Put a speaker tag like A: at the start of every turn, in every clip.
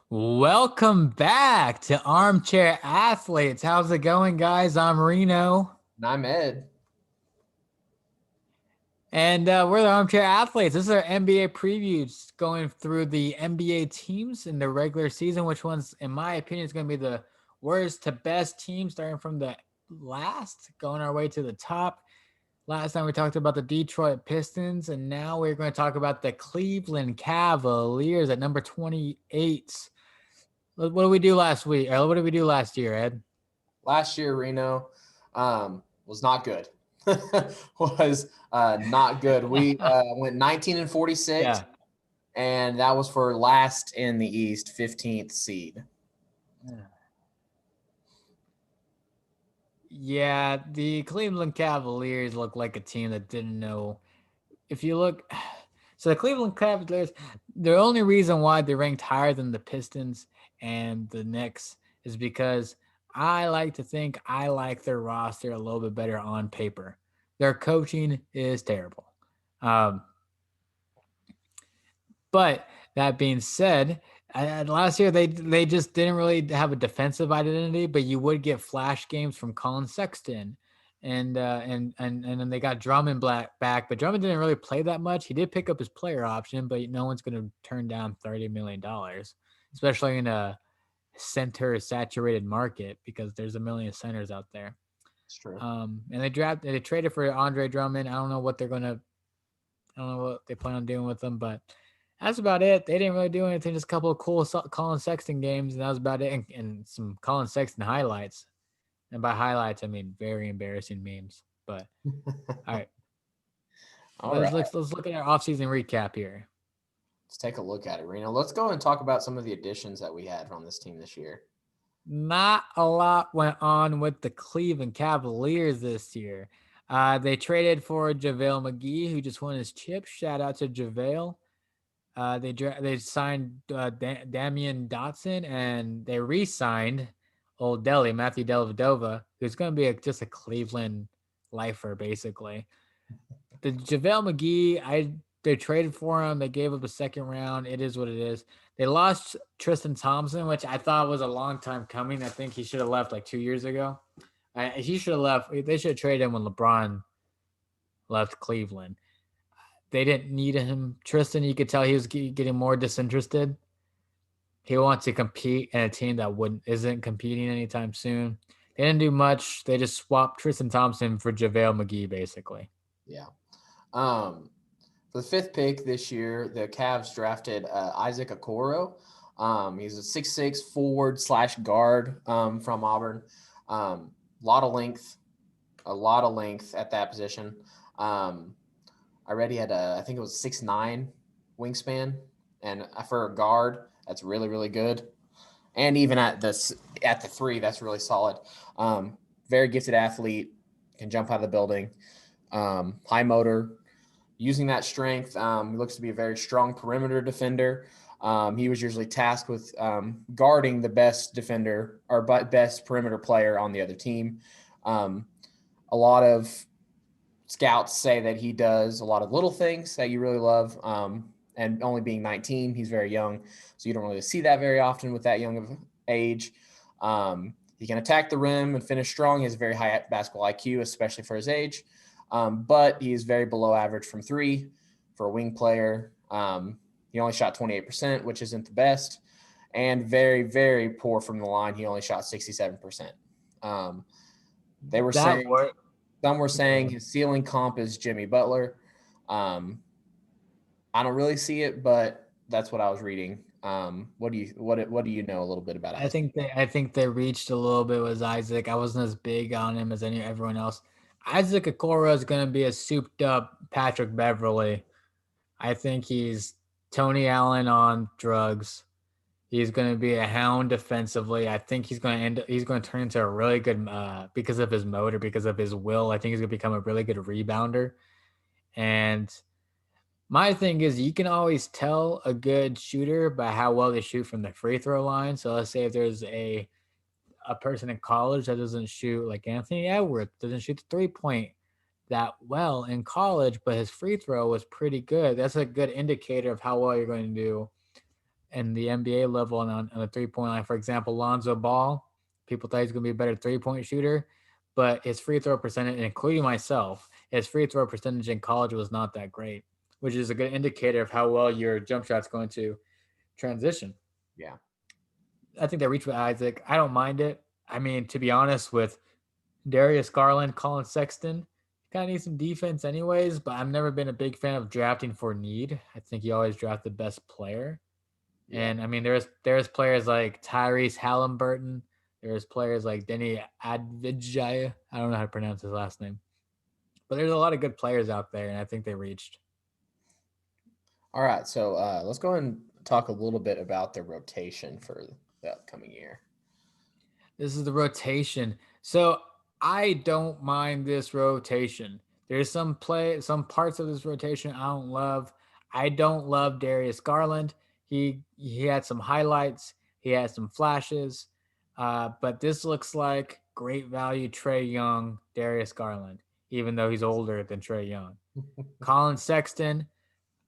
A: Welcome back to Armchair Athletes. How's it going, guys? I'm Reno,
B: And I'm Ed.
A: and we're the Armchair Athletes. This is our NBA previews going through the NBA teams in the regular season. Which ones, in my opinion, is going to be the worst to best team, starting from the last, going our way to the top. Last time we talked about the Detroit Pistons, and now we're going to talk about the Cleveland Cavaliers at number 28. What did we do last week? Or what did we do last year, Ed?
B: Last year, Reno was not good. was not good. We went 19 and 46,
A: Yeah.
B: and that was for last in the East, 15th seed.
A: Yeah, the Cleveland Cavaliers look like a team that didn't know. If you look, so the Cleveland Cavaliers, the only reason why they're ranked higher than the Pistons and the Knicks is because I like to think I like their roster a little bit better on paper. Their coaching is terrible. Um, But that being said, last year they just didn't really have a defensive identity, but you would get flash games from Colin Sexton, and then they got Drummond back, but Drummond didn't really play that much. He did pick up his player option, but no one's going to turn down $30 million, especially in a center saturated market because there's a million centers out there.
B: It's true.
A: And they traded for Andre Drummond. I don't know what they plan on doing with them, but that's about it. They didn't really do anything. Just a couple of cool Colin Sexton games, and that was about it. And some Colin Sexton highlights. And by highlights, I mean very embarrassing memes. But all right,
B: All right.
A: let's look at our offseason recap here.
B: Let's take a look at it, Reno. Let's go and talk about some of the additions that we had on this team this year.
A: Not a lot went on with the Cleveland Cavaliers this year. They traded for JaVale McGee, who just won his chip. Shout out to JaVale. They signed Damian Dotson, and they re-signed old Matthew Dellavedova, who's going to be just a Cleveland lifer basically. The JaVale McGee, they traded for him. They gave up a second round. It is what it is. They lost Tristan Thompson, which I thought was a long time coming. I think he should have left like 2 years ago. He should have left. They should have traded him when LeBron left Cleveland. They didn't need him. Tristan, you could tell he was getting more disinterested. He wants to compete in a team that isn't competing anytime soon. They didn't do much. They just swapped Tristan Thompson for JaVale McGee, basically.
B: Yeah. For the fifth pick this year, the Cavs drafted Isaac Okoro. He's a 6'6" forward / guard from Auburn. A lot of length at that position. I read he had I think it was 6'9" wingspan, and for a guard, that's really really good. And even at the three, that's really solid. Very gifted athlete, can jump out of the building. High motor, using that strength. He looks to be a very strong perimeter defender. He was usually tasked with guarding the best defender or best perimeter player on the other team. A lot of scouts say that he does a lot of little things that you really love. And only being 19, he's very young, so you don't really see that very often with that young of age. He can attack the rim and finish strong. He has a very high basketball IQ, especially for his age. But he is very below average from three for a wing player. He only shot 28%, which isn't the best, and very, very poor from the line. He only shot 67%. They were saying some were saying his ceiling comp is Jimmy Butler. I don't really see it, but that's what I was reading. What do you know a little bit about Isaac?
A: I think they reached a little bit with Isaac. I wasn't as big on him as everyone else. Isaac Okoro is going to be a souped up Patrick Beverly. I think he's Tony Allen on drugs. He's going to be a hound defensively. I think he's going to turn into a really good because of his motor, because of his will. I think he's going to become a really good rebounder. And my thing is, you can always tell a good shooter by how well they shoot from the free throw line. So let's say if there's a person in college that doesn't shoot, like Anthony Edwards, doesn't shoot the 3-point that well in college, but his free throw was pretty good. That's a good indicator of how well you're going to do in the NBA level and on the 3-point line. For example, Lonzo Ball, people thought he's going to be a better 3-point shooter, but his free throw percentage, including myself, his free throw percentage in college was not that great, which is a good indicator of how well your jump shot's going to transition.
B: Yeah.
A: I think they reached with Isaac. I don't mind it. I mean, to be honest, with Darius Garland, Colin Sexton, kind of need some defense anyways, but I've never been a big fan of drafting for need. I think you always draft the best player.
B: Yeah.
A: And I mean, there's players like Tyrese Halliburton. There's players like Denny Advijaya. I don't know how to pronounce his last name. But there's a lot of good players out there, and I think they reached.
B: All right. So let's go and talk a little bit about the rotation for the upcoming year.
A: This is the rotation. So I don't mind this rotation. There's some parts of this rotation I don't love. I don't love Darius Garland. He had some highlights. He had some flashes. But this looks like great value Trey Young, Darius Garland, even though he's older than Trey Young. Colin Sexton,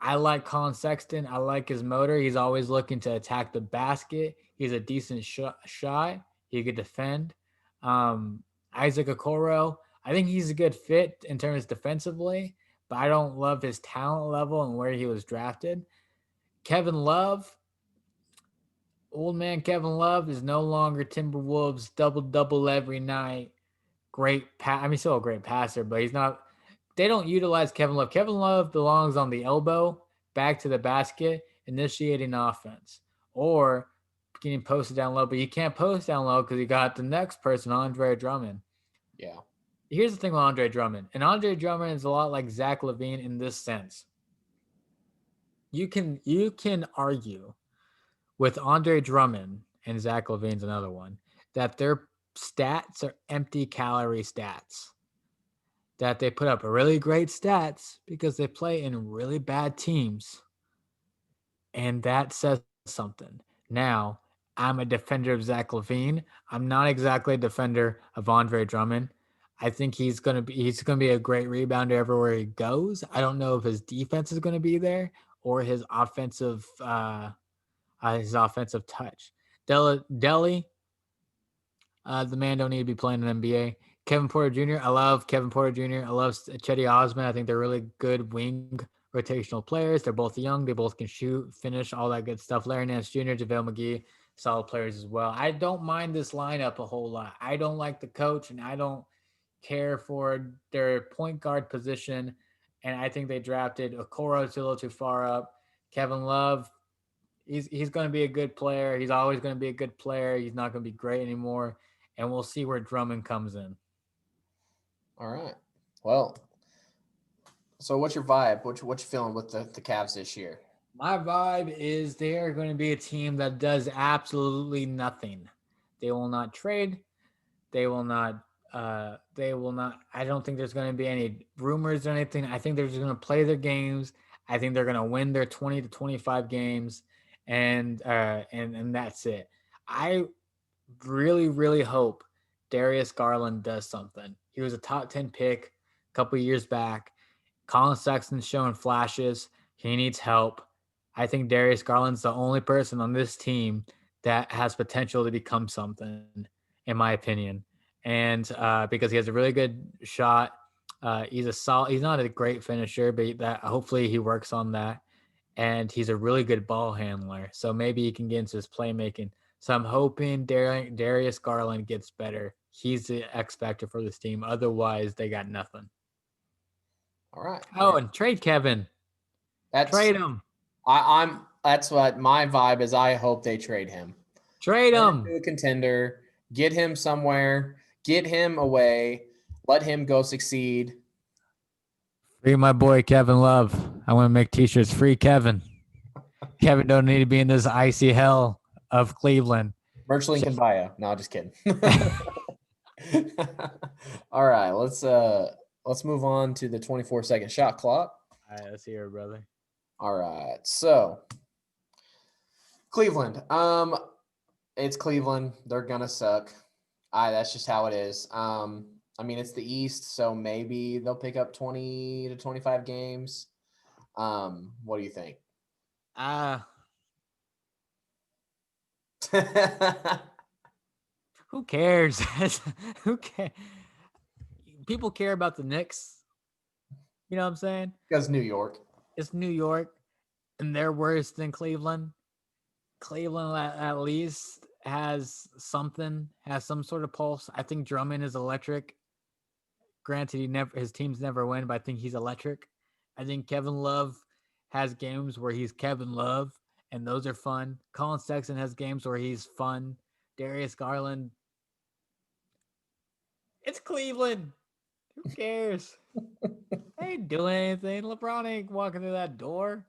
A: I like Colin Sexton. I like his motor. He's always looking to attack the basket. He's a decent shot. He could defend. Isaac Okoro, I think he's a good fit in terms defensively, but I don't love his talent level and where he was drafted. Kevin Love, old man Kevin Love is no longer Timberwolves double every night. I mean, still a great passer, but he's not. They don't utilize Kevin Love. Kevin Love belongs on the elbow, back to the basket, initiating offense, or getting posted down low. But you can't post down low because you got the next person, Andre Drummond.
B: Yeah.
A: Here's the thing with Andre Drummond, and Andre Drummond is a lot like Zach LaVine in this sense. You can argue with Andre Drummond and Zach LaVine's another one that their stats are empty calorie stats. That they put up really great stats because they play in really bad teams. And that says something. Now, I'm a defender of Zach LaVine. I'm not exactly a defender of Andre Drummond. I think he's gonna be a great rebounder everywhere he goes. I don't know if his defense is gonna be there or his offensive touch. Delhi, the man don't need to be playing in NBA. Kevin Porter Jr. I love Kevin Porter Jr. I love Chetty Osman. I think they're really good wing rotational players. They're both young. They both can shoot, finish, all that good stuff. Larry Nance Jr., JaVale McGee, solid players as well. I don't mind this lineup a whole lot. I don't like the coach, and I don't care for their point guard position. And I think they drafted Okoro a little too far up. Kevin Love, he's going to be a good player. He's always going to be a good player. He's not going to be great anymore, and we'll see where Drummond comes in.
B: All right. Well, so what's your vibe? What you feeling with the Cavs this year?
A: My vibe is they are going to be a team that does absolutely nothing. They will not trade. They will not. They will not. I don't think there's going to be any rumors or anything. I think they're just going to play their games. I think they're going to win their 20 to 25 games, and that's it. I really hope Darius Garland does something. He was a top 10 pick a couple years back. Colin Sexton's showing flashes. He needs help. I think Darius Garland's the only person on this team that has potential to become something, in my opinion. And because he has a really good shot, he's a solid. He's not a great finisher, but that hopefully he works on that. And he's a really good ball handler, so maybe he can get into his playmaking. So I'm hoping Darius Garland gets better. He's the X factor for this team. Otherwise, they got nothing.
B: All right.
A: Oh, and trade Kevin.
B: That's
A: Trade him.
B: I'm that's what my vibe is. I hope they trade him.
A: Trade
B: Turn him
A: him.
B: to a contender, get him somewhere, get him away, let him go succeed.
A: Free my boy Kevin Love. I want to make t-shirts. Free Kevin. Kevin don't need to be in this icy hell of Cleveland.
B: Merch link in bio. No, just kidding. All right, let's move on to the 24-second shot clock.
A: All right, let's hear it, brother.
B: All right. So, Cleveland. It's Cleveland. They're gonna suck. That's just how it is. I mean, it's the East, so maybe they'll pick up 20 to 25 games. What do you think?
A: Uh Who cares? Who cares? People care about the Knicks. You know what I'm saying?
B: Because New York.
A: It's New York, and they're worse than Cleveland. Cleveland at least has some sort of pulse. I think Drummond is electric. Granted, his teams never win, but I think he's electric. I think Kevin Love has games where he's Kevin Love, and those are fun. Colin Sexton has games where he's fun. Darius Garland. It's Cleveland. Who cares? They ain't doing anything. LeBron ain't walking through that door.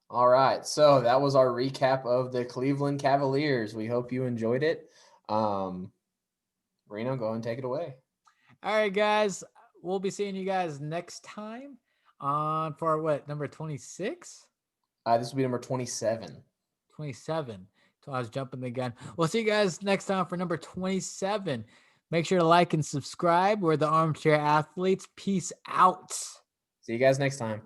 B: All right. So that was our recap of the Cleveland Cavaliers. We hope you enjoyed it. Reno, go and take it away.
A: All right, guys. We'll be seeing you guys next time on for what, number 26?
B: This will be number 27.
A: 27. So I was jumping the gun. We'll see you guys next time for number 27. Make sure to like and subscribe. We're the Armchair Athletes. Peace out.
B: See you guys next time.